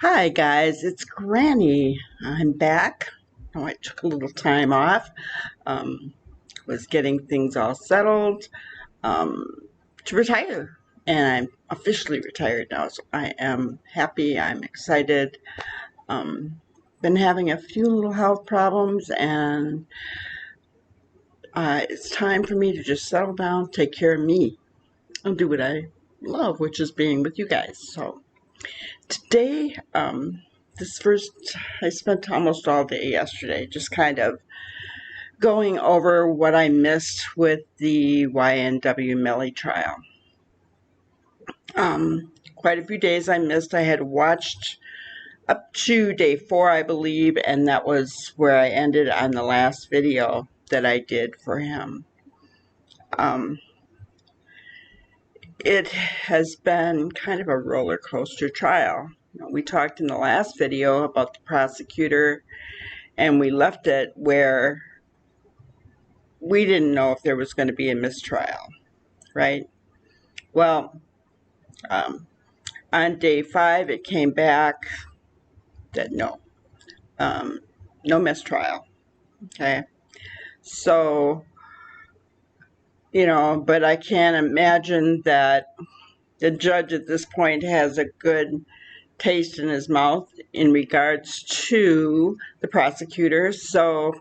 Hi guys, it's Granny. I'm back. Oh, I took a little time off. Um, was getting things all settled to retire, and I'm officially retired now. So I am happy. I'm excited. Um, been having a few little health problems, and it's time for me to just settle down, take care of me, and do what I love, which is being with you guys. So today, I spent almost all day yesterday just kind of going over what I missed with the YNW Melly trial. Quite a few days I missed. I had watched up to day 4, I believe, and that was where I ended on the last video that I did for him. It has been kind of a roller coaster trial. We talked in the last video about the prosecutor, and we left it where we didn't know if there was going to be a mistrial, right? Well, on day 5, it came back that no mistrial, okay? So, but I can't imagine that the judge at this point has a good taste in his mouth in regards to the prosecutor. So,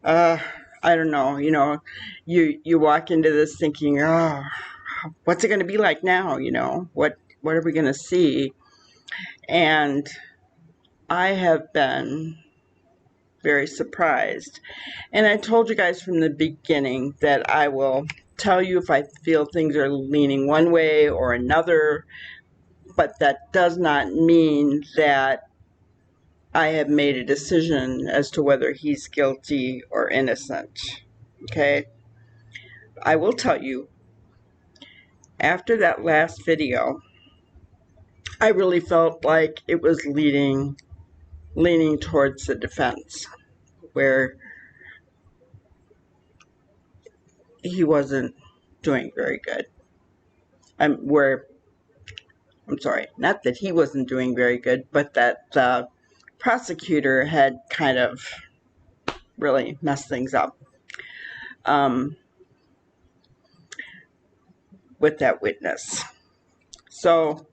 I don't know, you walk into this thinking, oh, what's it going to be like now? What are we going to see? And I have been very surprised. And I told you guys from the beginning that I will tell you if I feel things are leaning one way or another, but that does not mean that I have made a decision as to whether he's guilty or innocent. Okay? I will tell you, after that last video, I really felt like it was leaning towards the defense, where he wasn't doing very good. I'm sorry, not that he wasn't doing very good, but that the prosecutor had kind of really messed things up with that witness. So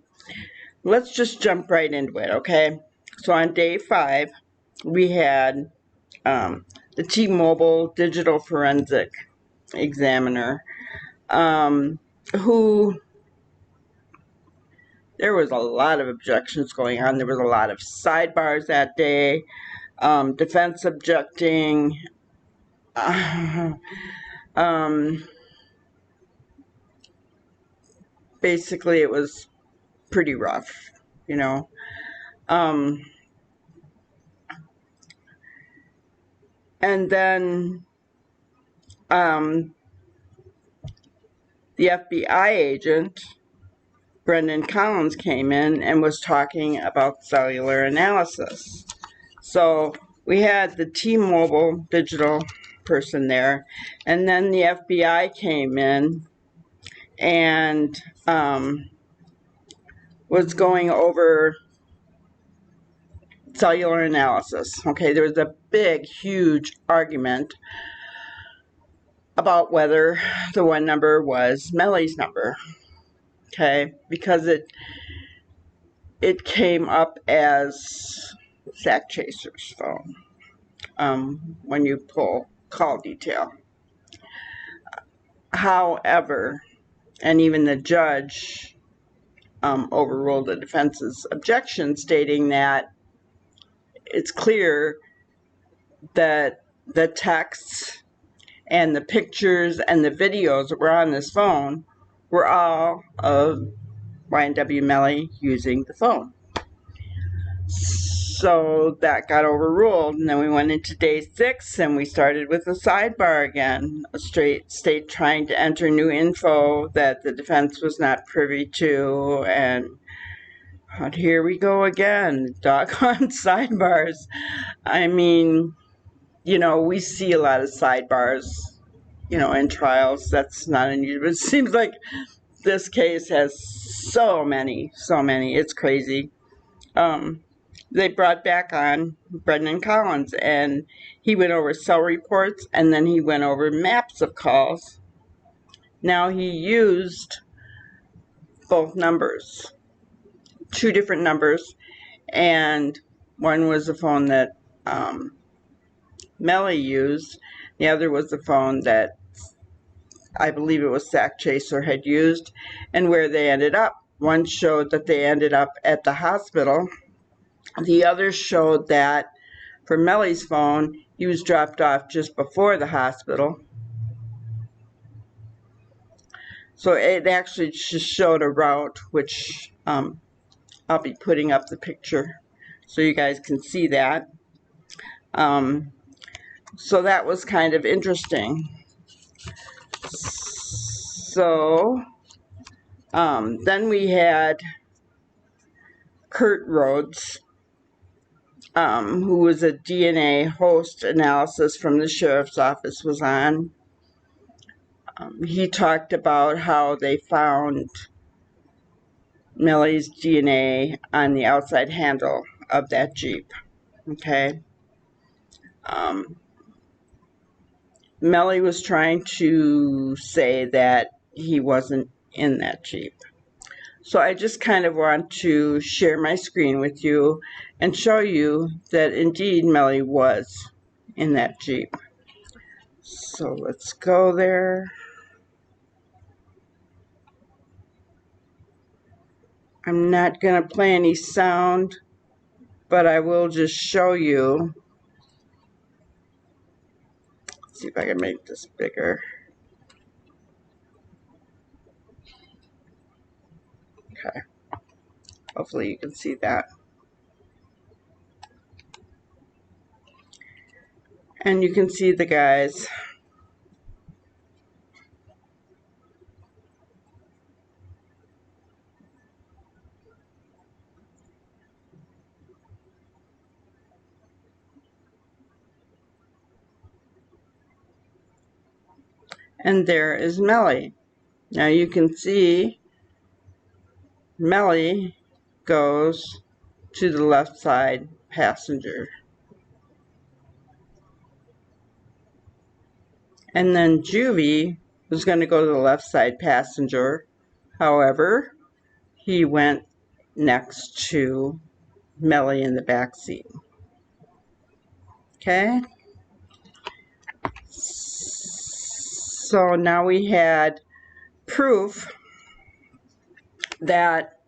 let's just jump right into it, okay? So on day 5, we had the T-Mobile digital forensic examiner, who there was a lot of objections going on. There was a lot of sidebars that day, defense objecting, basically it was pretty rough, and then the FBI agent, Brendan Collins, came in and was talking about cellular analysis. So we had the T-Mobile digital person there, and then the FBI came in and was going over cellular analysis. Okay, there was a big, huge argument about whether the one number was Melly's number. Okay, because it came up as Zach Chaser's phone when you pull call detail. However, and even the judge overruled the defense's objection, stating that it's clear that the texts and the pictures and the videos that were on this phone were all of Y&W Melly using the phone. So that got overruled, and then we went into day 6 and we started with a sidebar again. A straight state trying to enter new info that the defense was not privy to, and here we go again. Doggone sidebars. I mean, we see a lot of sidebars, in trials. That's not unusual. But it seems like this case has so many. It's crazy. They brought back on Brendan Collins, and he went over cell reports, and then he went over maps of calls. Now he used both numbers, 2 different numbers, and one was the phone that Melly used. The other was the phone that I believe it was Sack Chaser had used, and where they ended up. One showed that they ended up at the hospital. The other showed that for Melly's phone, he was dropped off just before the hospital. So it actually just showed a route, which I'll be putting up the picture so you guys can see that. So that was kind of interesting. So then we had Kurt Rhodes, who was a DNA host analysis from the sheriff's office, was on. He talked about how they found Melly's DNA on the outside handle of that Jeep. Okay. Melly was trying to say that he wasn't in that Jeep. So I just kind of want to share my screen with you and show you that indeed Melly was in that Jeep. So let's go there. I'm not going to play any sound, but I will just show you. Let's see if I can make this bigger. Okay. Hopefully you can see that. And you can see the guys. And there is Melly. Now you can see Melly goes to the left side passenger. And then Juvie was going to go to the left side passenger. However, he went next to Melly in the back seat. Okay. So now we had proof that,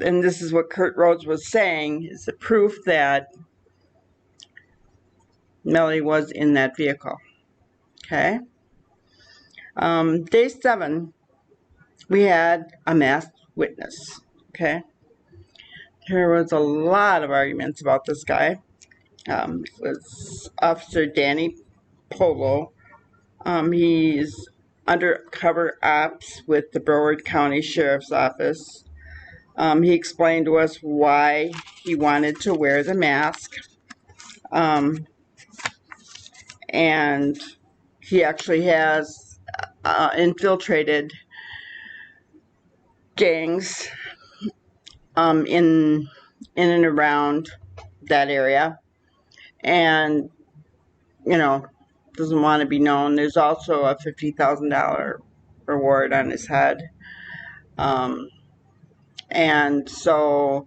and this is what Kurt Rhodes was saying, is the proof that Melly was in that vehicle. Okay. Day 7, we had a masked witness. Okay. There was a lot of arguments about this guy. It was Officer Danny Polo. He's undercover ops with the Broward County Sheriff's Office. He explained to us why he wanted to wear the mask. And he actually has infiltrated gangs in and around that area, and doesn't want to be known. There's also a $50,000 reward on his head, and so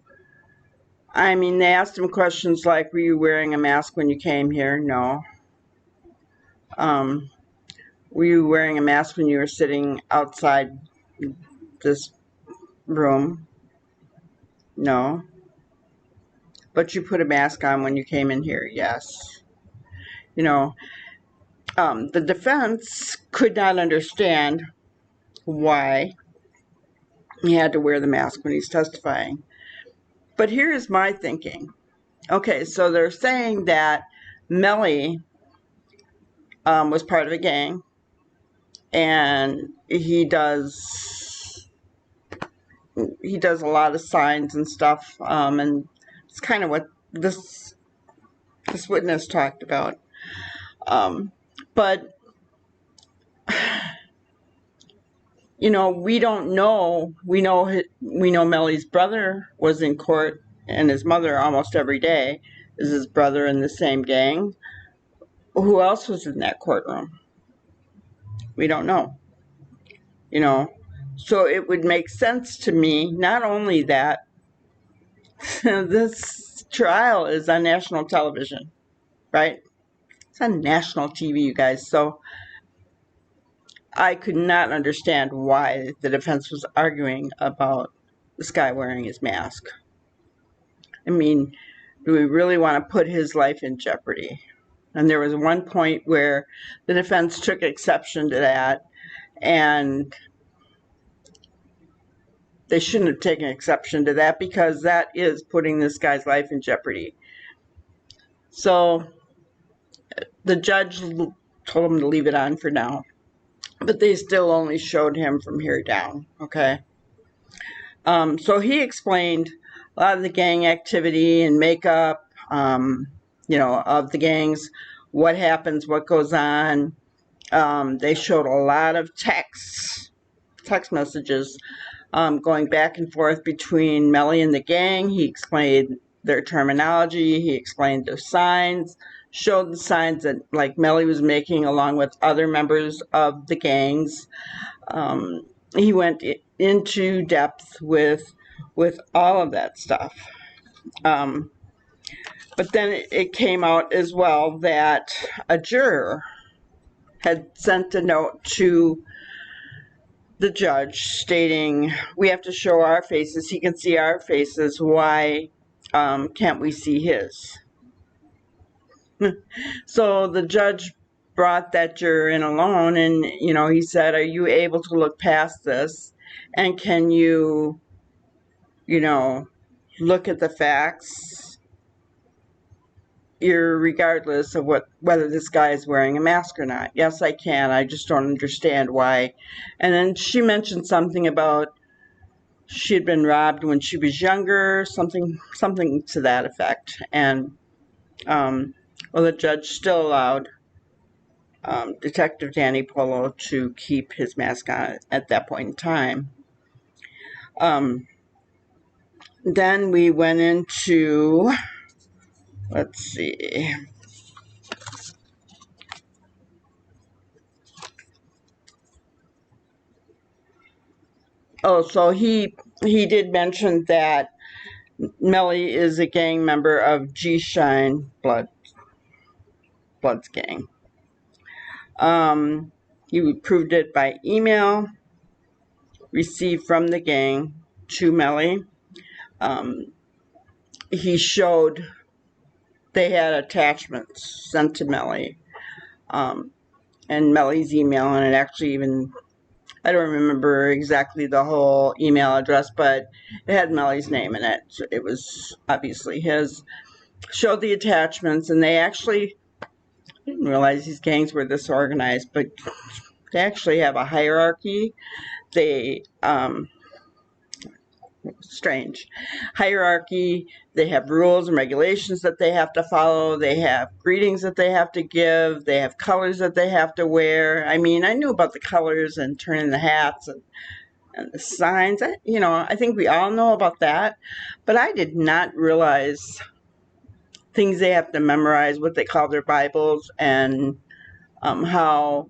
they asked him questions like, were you wearing a mask when you came here? No. Were you wearing a mask when you were sitting outside this room? No. But you put a mask on when you came in here? Yes. The defense could not understand why He had to wear the mask when he's testifying. But here's my thinking. Okay, so they're saying that Melly was part of a gang, and he does a lot of signs and stuff, and it's kind of what this witness talked about. But you know, we don't know. We know Melly's brother was in court, and his mother almost every day. Is his brother in the same gang? Who else was in that courtroom? We don't know. You know, so it would make sense to me, not only that this trial is on national television, right? It's on national TV, you guys. So I could not understand why the defense was arguing about this guy wearing his mask. I mean, do we really want to put his life in jeopardy? And there was one point where the defense took exception to that, and they shouldn't have taken exception to that because that is putting this guy's life in jeopardy. So the judge told him to leave it on for now, but they still only showed him from here down, okay? So he explained a lot of the gang activity and makeup, you know, of the gangs, what happens, what goes on. They showed a lot of text messages going back and forth between Melly and the gang. He explained their terminology. He explained their signs, showed the signs that like Melly was making along with other members of the gangs. He went into depth with all of that stuff. But then it came out as well that a juror had sent a note to the judge stating, we have to show our faces. He can see our faces. Why can't we see his? So the judge brought that juror in alone, and you know, he said, are you able to look past this, and can you know, look at the facts regardless of whether this guy is wearing a mask or not? Yes, I can. I just don't understand why. And then she mentioned something about she had been robbed when she was younger, something to that effect. And well, the judge still allowed Detective Danny Polo to keep his mask on at that point in time. Then we went into, let's see. Oh, so he did mention that Melly is a gang member of G-Shine Blood's gang. He proved it by email received from the gang to Melly. He showed they had attachments sent to Melly, and Melly's email, and it actually even, I don't remember exactly the whole email address, but it had Melly's name in it. So it was obviously his. Showed the attachments, and they actually, I didn't realize these gangs were this organized, but they actually have a hierarchy. They, strange hierarchy. They have rules and regulations that they have to follow. They have greetings that they have to give. They have colors that they have to wear. I mean, I knew about the colors and turning the hats and the signs. You know, I think we all know about that, but I did not realize things they have to memorize, what they call their Bibles, and how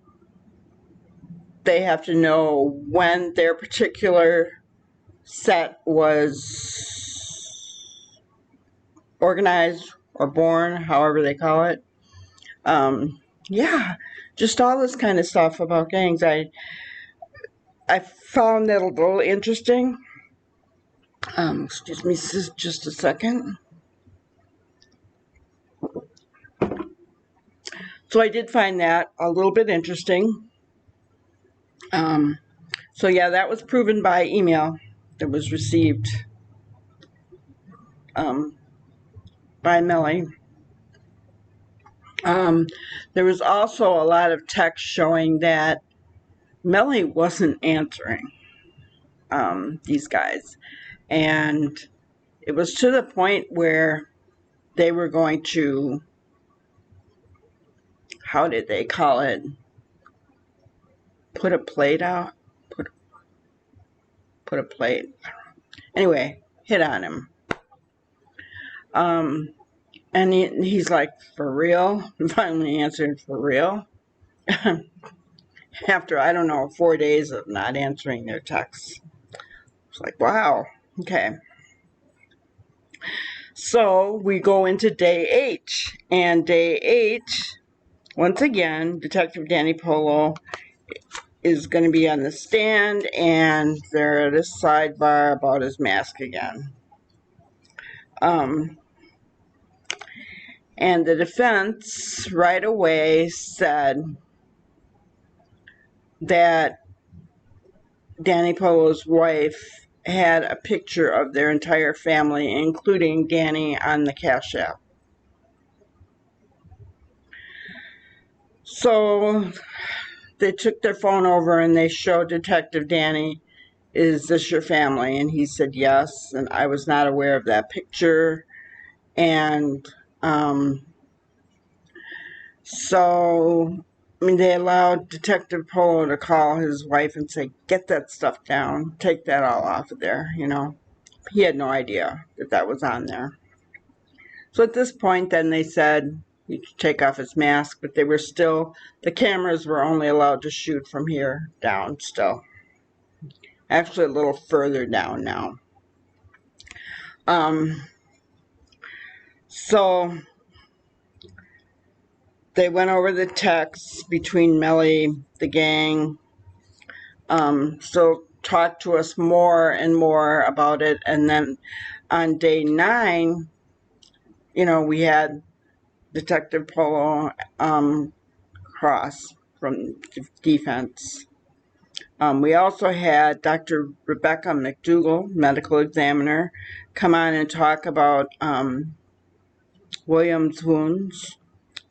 they have to know when their particular set was organized or born, however they call it. Yeah, just all this kind of stuff about gangs. I found that a little interesting. Excuse me just a second. So I did find that a little bit interesting. So yeah, that was proven by email. that was received by Millie. There was also a lot of text showing that Millie wasn't answering these guys. And it was to the point where they were going to, how did they call it? Put a plate out? Put a plate. Anyway, hit on him. And he's like, for real? Finally answered, for real? After, I don't know, 4 days of not answering their texts. It's like, wow, okay. So we go into day 8. And day 8, once again, Detective Danny Polo is going to be on the stand, and they're at a sidebar about his mask again. And the defense right away said that Danny Polo's wife had a picture of their entire family, including Danny, on the Cash App. So they took their phone over and they showed Detective Danny, is this your family? And he said yes, and I was not aware of that picture. And so they allowed Detective Polo to call his wife and say, get that stuff down, take that all off of there, you know. He had no idea that that was on there. So at this point, then they said he could take off his mask, but they were still, the cameras were only allowed to shoot from here down still. Actually, a little further down now. So they went over the texts between Melly, the gang, still talked to us more and more about it. And then on day 9, you know, we had Detective Polo Cross from defense. We also had Dr. Rebecca McDougall, medical examiner, come on and talk about William's wounds.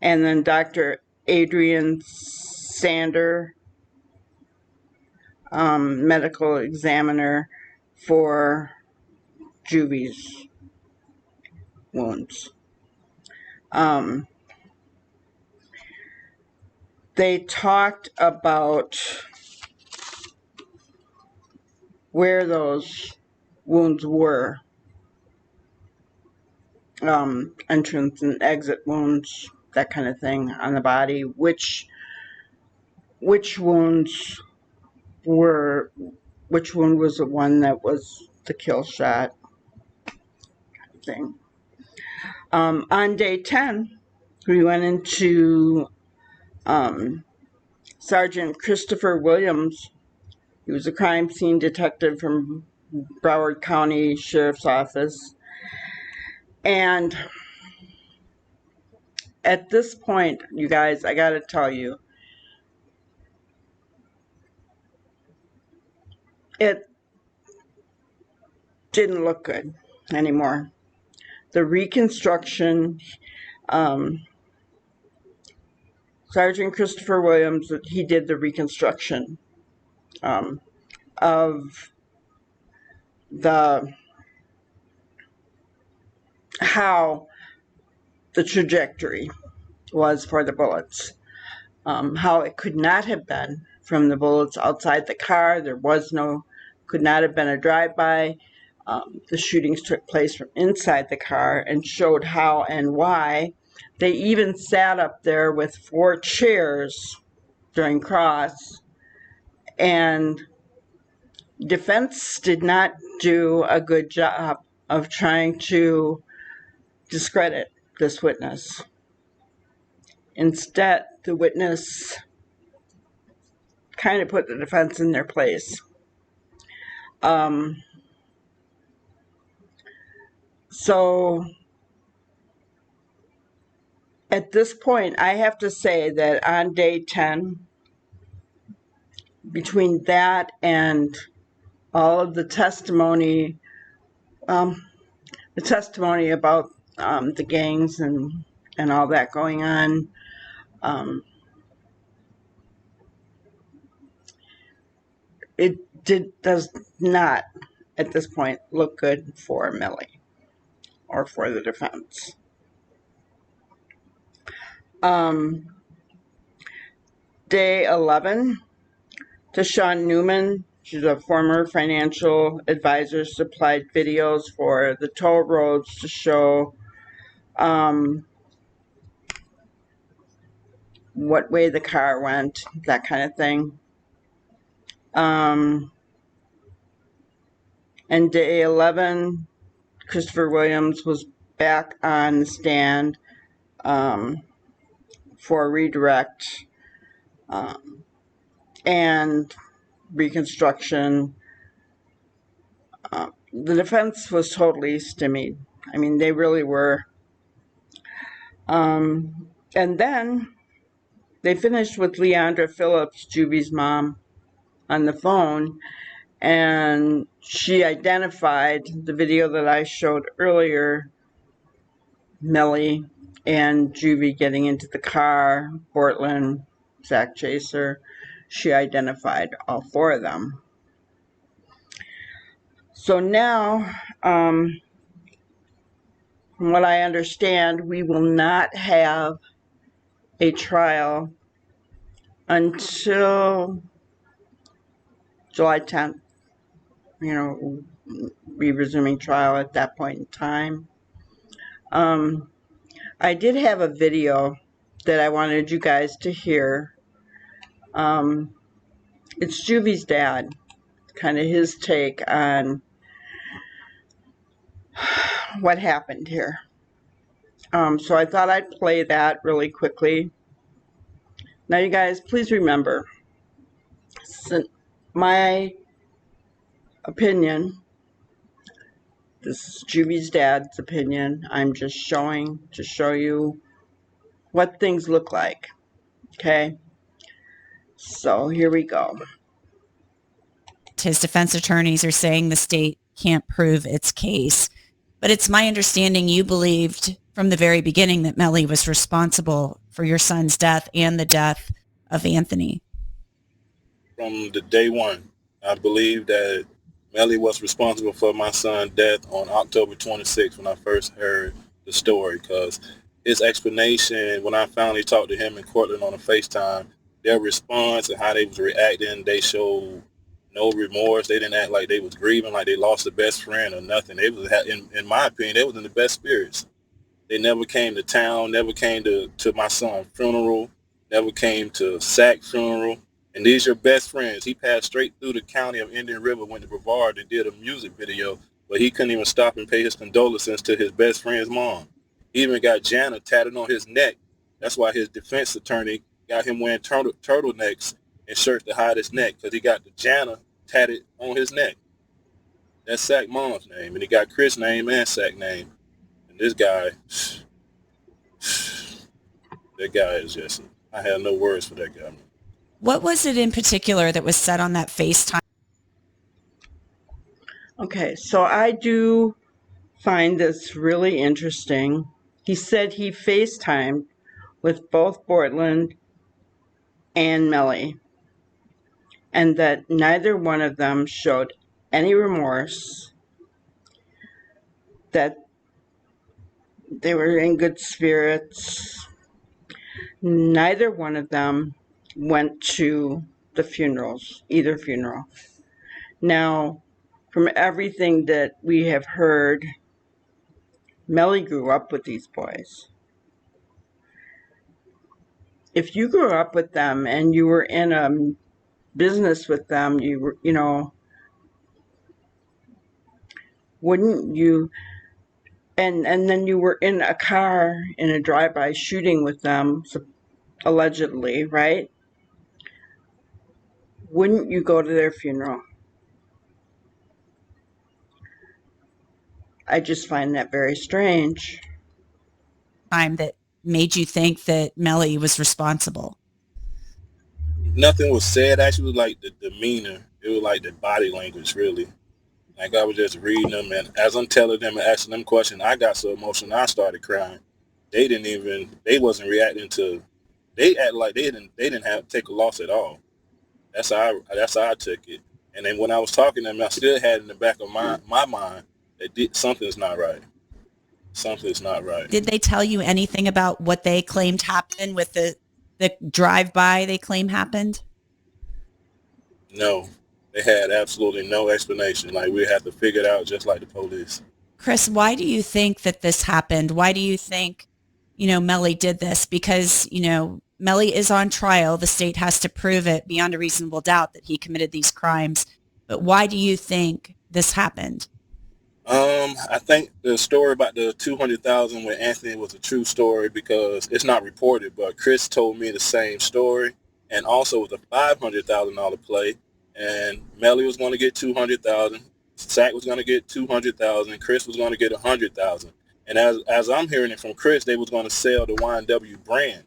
And then Dr. Adrian Sander, medical examiner for Juvie's wounds. They talked about where those wounds were, entrance and exit wounds, that kind of thing on the body, which wounds were, which one was the one that was the kill shot kind of thing. On day 10, we went into Sergeant Christopher Williams. He was a crime scene detective from Broward County Sheriff's Office. And at this point, you guys, I gotta tell you, it didn't look good anymore. The reconstruction, Sergeant Christopher Williams, he did the reconstruction of how the trajectory was for the bullets, how it could not have been from the bullets outside the car. There was no, could not have been a drive-by. The shootings took place from inside the car, and showed how and why. They even sat up there with 4 chairs during cross, and defense did not do a good job of trying to discredit this witness. Instead, the witness kind of put the defense in their place. So at this point, I have to say that on day 10, between that and all of the testimony about the gangs and all that going on. Does not at this point look good for Millie or for the defense. Day 11, Tashawn Newman, she's a former financial advisor, supplied videos for the toll roads to show what way the car went, that kind of thing. And day 11, Christopher Williams was back on the stand for redirect and reconstruction. The defense was totally stymied. I mean, they really were. And then they finished with Leandra Phillips, Juvie's mom, on the phone, and she identified the video that I showed earlier, Millie and Juvie getting into the car, Portland, Zach Chaser. She identified all four of them. So now, from what I understand, we will not have a trial until July 10th. We'll be resuming trial at that point in time. I did have a video that I wanted you guys to hear. It's Juvie's dad, kind of his take on what happened here. So I thought I'd play that really quickly. Now, you guys, please remember, my opinion, this is Juvie's dad's opinion. I'm just showing to show you what things look like. Okay? So here we go. His defense attorneys are saying the state can't prove its case. But it's my understanding you believed from the very beginning that Mellie was responsible for your son's death and the death of Anthony. From the day one, I believe that Mellie was responsible for my son's death on October 26th when I first heard the story, because his explanation, when I finally talked to him and Cortland on a FaceTime, their response and how they was reacting, they showed no remorse. They didn't act like they was grieving, like they lost a best friend or nothing. They was, in my opinion, they was in the best spirits. They never came to town, never came to my son's funeral, never came to Sack's funeral. And these are your best friends. He passed straight through the county of Indian River, went to Brevard and did a music video, but he couldn't even stop and pay his condolences to his best friend's mom. He even got Jana tatted on his neck. That's why his defense attorney got him wearing turtlenecks and shirts to hide his neck, because he got the Jana tatted on his neck. That's Sack mom's name, and he got Chris' name and Sack name. And this guy, that guy is just, I have no words for that guy. What was it in particular that was said on that FaceTime? Okay, so I do find this really interesting. He said he FaceTimed with both Portland and Mellie, and that neither one of them showed any remorse, that they were in good spirits. Neither one of them went to the funerals, either funeral. Now, from everything that we have heard, Mellie grew up with these boys. If you grew up with them and you were in a business with them, wouldn't you, and then you were in a car in a drive-by shooting with them, allegedly, right? Wouldn't you go to their funeral? I just find that very strange. Time that made you think that Mellie was responsible? Nothing was said. Actually, it was like the demeanor. It was like the body language, really. Like I was just reading them, and as I'm telling them and asking them questions, I got so emotional. I started crying. They didn't even. They wasn't reacting to. They act like they didn't. They didn't have take a loss at all. That's how that's how I took it. And then when I was talking to them, I still had in the back of my mind that something's not right. Something's not right. Did they tell you anything about what they claimed happened with the drive-by they claim happened? No, they had absolutely no explanation. Like we had to figure it out, just like the police. Chris, why do you think that this happened? Why do you think, Melly did this? Because, Melly is on trial. The state has to prove it beyond a reasonable doubt that he committed these crimes. But why do you think this happened? I think the story about the 200,000 with Anthony was a true story because it's not reported, but Chris told me the same story, and also with a $500,000 play, and Melly was going to get 200,000, Sack was going to get 200,000, Chris was going to get 100,000, and as I'm hearing it from Chris, they was going to sell the YNW brand,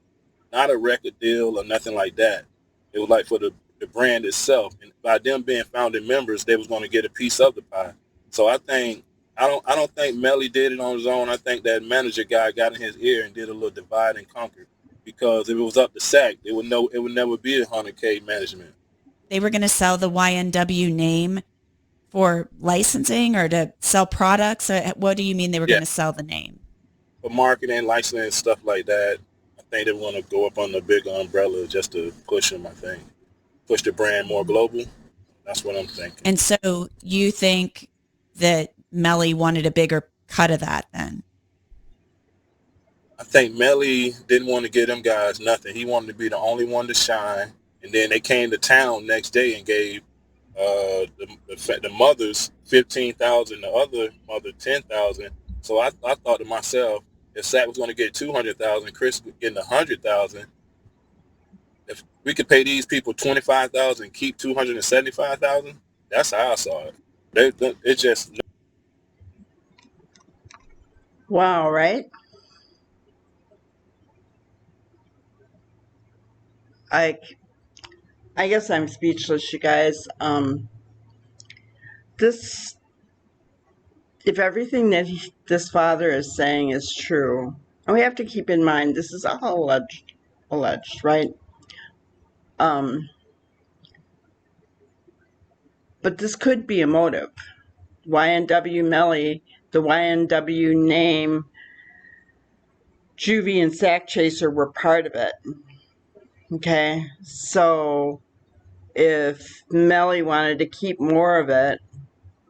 not a record deal or nothing like that. It was like for the brand itself, and by them being founding members, they was going to get a piece of the pie. So I don't think Melly did it on his own. I think that manager guy got in his ear and did a little divide and conquer. Because if it was up to Sack, it would never be 100K management. They were going to sell the YNW name for licensing or to sell products? What do you mean they were going to sell the name? For marketing, licensing, stuff like that, I think they want to go up on the bigger umbrella just to push them, I think. Push the brand more global. That's what I'm thinking. And so you think that Melly wanted a bigger cut of that then? I think Melly didn't want to give them guys nothing. He wanted to be the only one to shine. And then they came to town next day and gave the mothers 15,000, the other mother 10,000. So I thought to myself, if Sack was going to get 200,000, Chris was getting 100,000. If we could pay these people 25,000, keep 275,000, that's how I saw it. It just Wow, right? I I guess I'm speechless, you guys. This, if everything that this father is saying is true, and we have to keep in mind this is all alleged, right? Um, but this could be a motive. YNW Melly, the YNW name, Juvie and Sack Chaser were part of it. Okay, so if Melly wanted to keep more of it,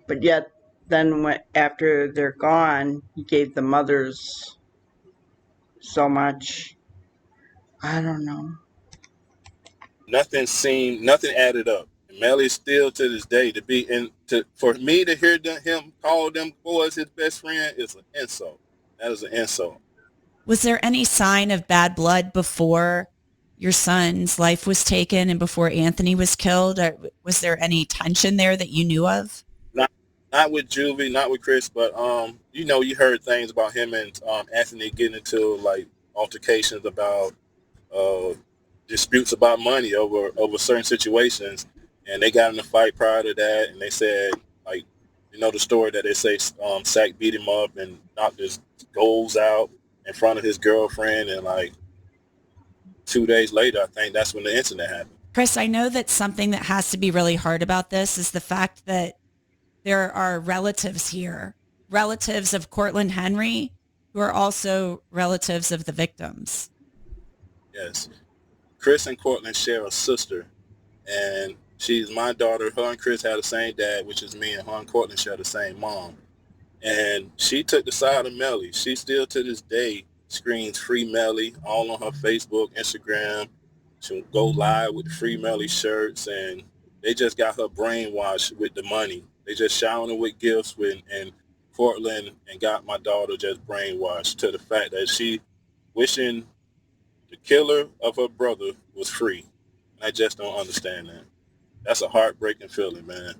but yet then after they're gone, he gave the mothers so much. I don't know. nothing added up. And Melly still to this day to be for me to hear him call them boys his best friend is an insult. That is an insult. Was there any sign of bad blood before your son's life was taken and before Anthony was killed? Or was there any tension there that you knew of? Not with Juvie, not with Chris, but you heard things about him and Anthony getting into like altercations about uh, disputes about money over certain situations, and they got in a fight prior to that, and they said like the story that they say Sack beat him up and knocked his goals out in front of his girlfriend, and like 2 days later, I think that's when the incident happened. Chris, I know that something that has to be really hard about this is the fact that there are relatives here, relatives of Cortland Henry, who are also relatives of the victims. Yes, Chris and Cortland share a sister, and she's my daughter. Her and Chris had the same dad, which is me, and her and Cortland share the same mom. And she took the side of Melly. She still to this day screams Free Melly all on her Facebook, Instagram. She'll go live with the Free Melly shirts, and they just got her brainwashed with the money. They just showered her with gifts and Portland and got my daughter just brainwashed to the fact that she wishing the killer of her brother was free. I just don't understand that. That's a heartbreaking feeling, man.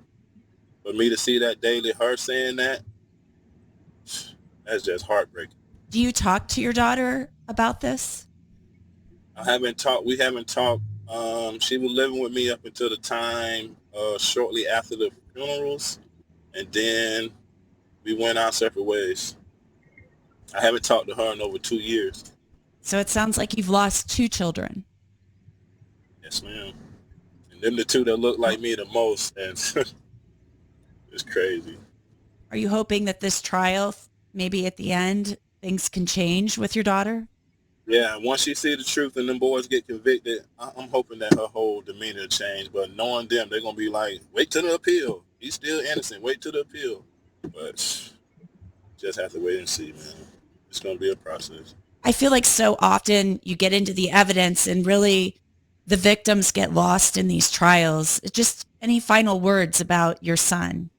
For me to see that daily, her saying that, that's just heartbreaking. Do you talk to your daughter about this? We haven't talked She was living with me up until the time shortly after the funerals, and then we went our separate ways. I haven't talked to her in over 2 years. So it sounds like you've lost two children. Yes, ma'am. And them the two that look like me the most, and it's crazy. Are you hoping that this trial, maybe at the end, things can change with your daughter? Yeah, once she see the truth and them boys get convicted, I'm hoping that her whole demeanor change. But knowing them, they're gonna be like, wait till the appeal. He's still innocent. Wait till the appeal. But just have to wait and see, man. It's gonna be a process. I feel like so often you get into the evidence and really the victims get lost in these trials. Just any final words about your son?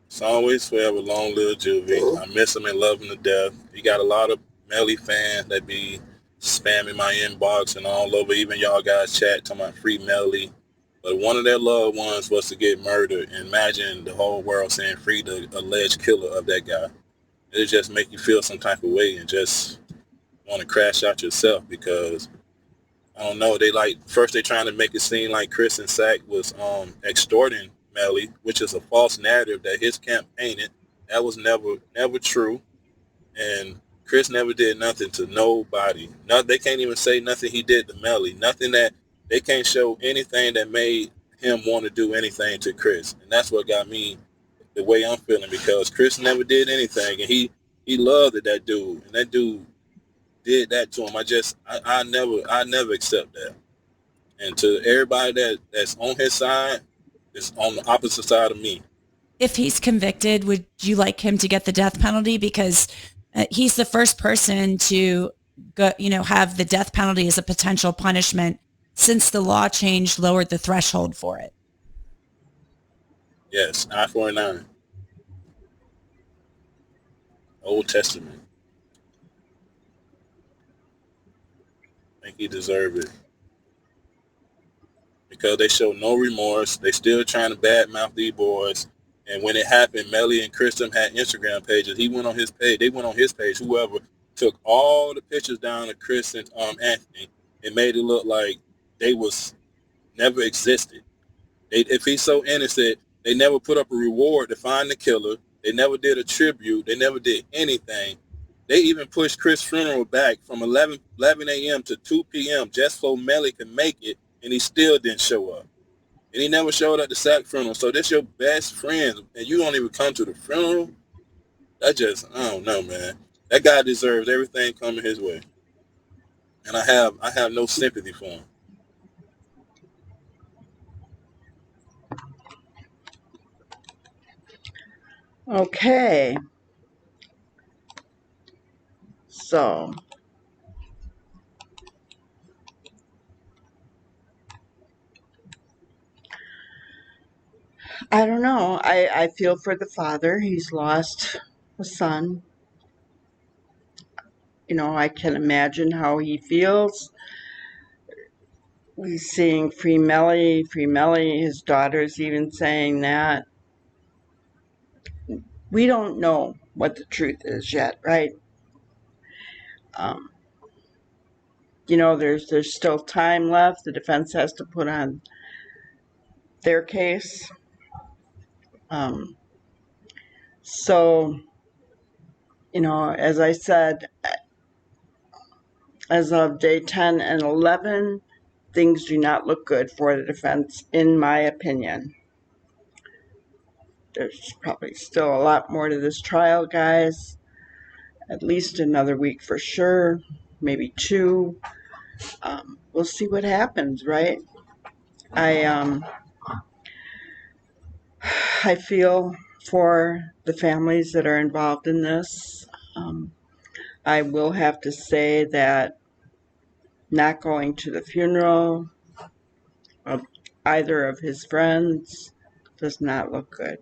It's always forever long live Juvie. I miss him and love him to death. He got a lot of Melly fans that be spamming my inbox and all over. Even y'all guys chat talking about free Melly. But one of their loved ones was to get murdered. And imagine the whole world saying free the alleged killer of that guy. It just make you feel some type of way and just want to crash out yourself because I don't know. They first they trying to make it seem like Chris and Sack was extorting Melly, which is a false narrative that his camp painted. That was never true. And Chris never did nothing to nobody. No, they can't even say nothing he did to Melly. Nothing that they can't show anything that made him want to do anything to Chris. And that's what got me the way I'm feeling because Chris never did anything and he loved that dude and that dude did that to him. I never accept that. And to everybody that's on his side, is on the opposite side of me. If he's convicted, would you like him to get the death penalty? Because he's the first person to go, have the death penalty as a potential punishment since the law change lowered the threshold for it. Yes, eye for an eye. Old Testament. I think he deserved it. Because they show no remorse. They still trying to badmouth these boys. And when it happened, Melly and Kristen had Instagram pages. He went on his page. They went on his page. Whoever took all the pictures down of Chris and Anthony and made it look like they was never existed. If he's so innocent, they never put up a reward to find the killer. They never did a tribute. They never did anything. They even pushed Chris' funeral back from 11 a.m. to 2 p.m. just so Melly could make it, and he still didn't show up. And he never showed up at the Sack funeral. So that's your best friend, and you don't even come to the funeral? I don't know, man. That guy deserves everything coming his way. And I have no sympathy for him. Okay. So, I don't know. I feel for the father. He's lost a son. I can imagine how he feels. He's seeing Free Melly, his daughter's even saying that. We don't know what the truth is yet, right? Um, there's still time left. The defense has to put on their case. So, as I said, as of day 10 and 11, things do not look good for the defense, in my opinion. There's probably still a lot more to this trial, guys. At least another week for sure, maybe 2. We'll see what happens, right? I feel for the families that are involved in this. I will have to say that not going to the funeral of either of his friends does not look good.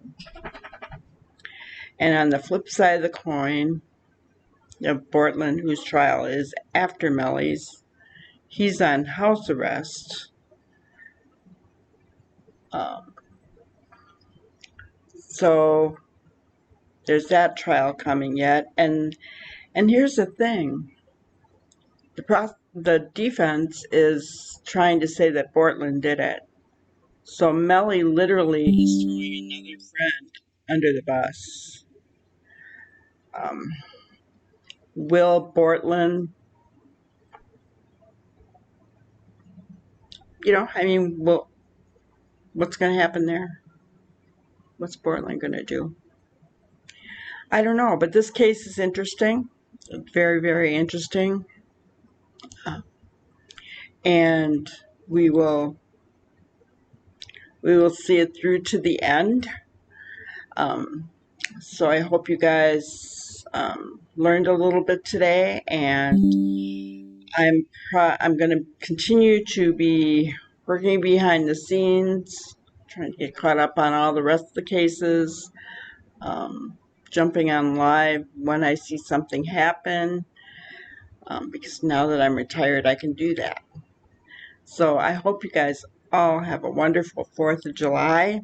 And on the flip side of the coin, Bortland, whose trial is after Melly's, he's on house arrest. So there's that trial coming yet. And here's the thing. the defense is trying to say that Portland did it. So Melly literally is throwing another friend under the bus. Will Portland, what's going to happen there? What's Portland going to do? I don't know, but this case is interesting. Very, very interesting. And we will see it through to the end. So I hope you guys learned a little bit today, and I'm going to continue to be working behind the scenes, trying to get caught up on all the rest of the cases, jumping on live when I see something happen, because now that I'm retired, I can do that. So I hope you guys all have a wonderful 4th of July.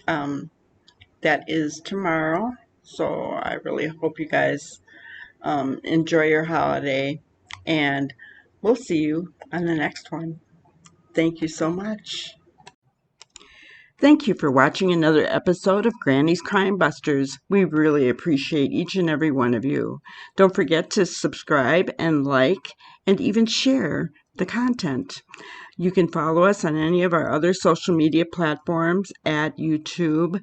That is tomorrow. So I really hope you guys enjoy your holiday, and we'll see you on the next one. Thank you so much. Thank you for watching another episode of Granny's Crime Busters. We really appreciate each and every one of you. Don't forget to subscribe and like and even share the content. You can follow us on any of our other social media platforms at YouTube,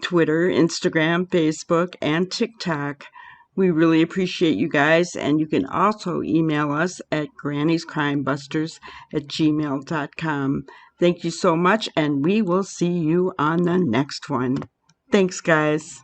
Twitter, Instagram, Facebook, and TikTok. We really appreciate you guys, and you can also email us at grannyscrimebusters@gmail.com. Thank you so much, and we will see you on the next one. Thanks, guys.